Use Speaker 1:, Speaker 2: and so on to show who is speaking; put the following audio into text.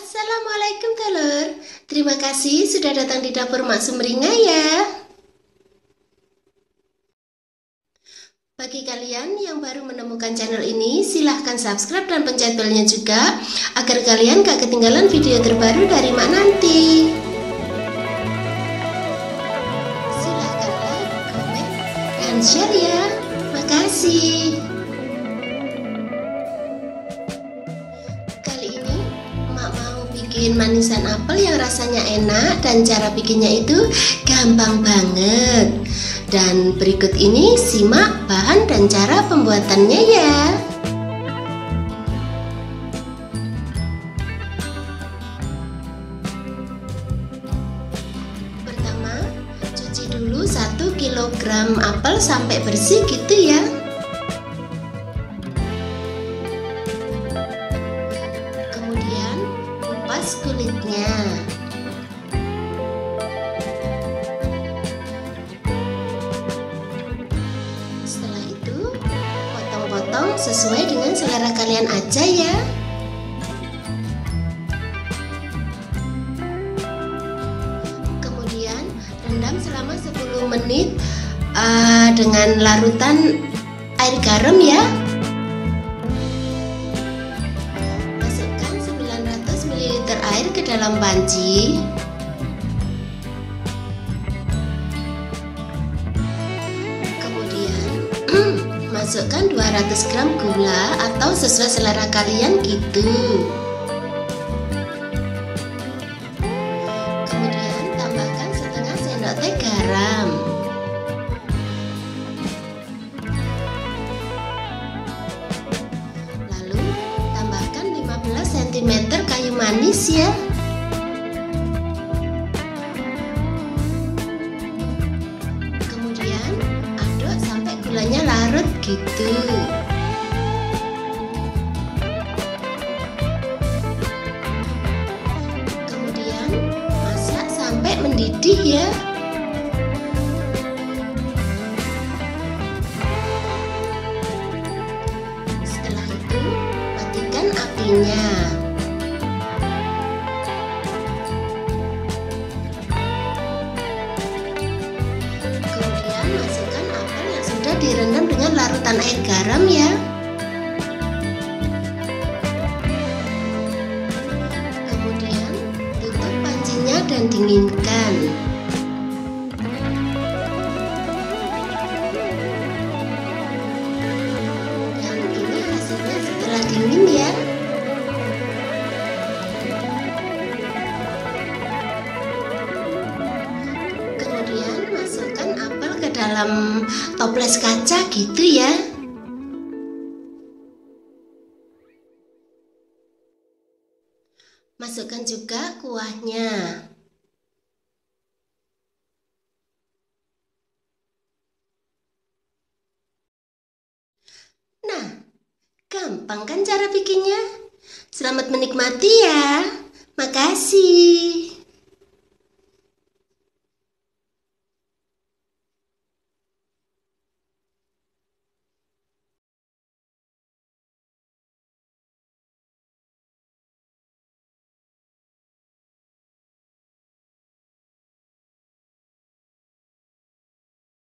Speaker 1: Assalamualaikum telur. Terima kasih sudah datang di dapur Mak Sumringah ya. Bagi kalian yang baru menemukan channel ini, silahkan subscribe dan pencet belnya juga agar kalian gak ketinggalan video terbaru dari Mak nanti. Silahkan like, komen, dan share ya. Makasih. Kali ini Mak mau bikin manisan apel yang rasanya enak dan cara bikinnya itu gampang banget. Dan berikut ini simak bahan dan cara pembuatannya ya. Pertama, cuci dulu 1 kg apel sampai bersih gitu ya. Kemudian kupas kulitnya. Potong sesuai dengan selera kalian aja ya. Kemudian rendam selama 10 menit dengan larutan air garam ya. Masukkan 900 ml air ke dalam panci. Masukkan 200 gram gula atau sesuai selera kalian gitu. Kemudian tambahkan setengah sendok teh garam. Lalu tambahkan 15 cm kayu manis ya. Gulanya larut gitu. Kemudian masak sampai mendidih ya. Setelah itu matikan apinya. Direndam dengan larutan air garam ya. Kemudian tutup pancinya dan dinginkan. Dan ini hasilnya setelah dingin ya. Kemudian masukkan apel ke dalam toples kaca gitu ya. Masukkan juga kuahnya. Nah, gampang kan cara bikinnya? Selamat menikmati ya. Makasih.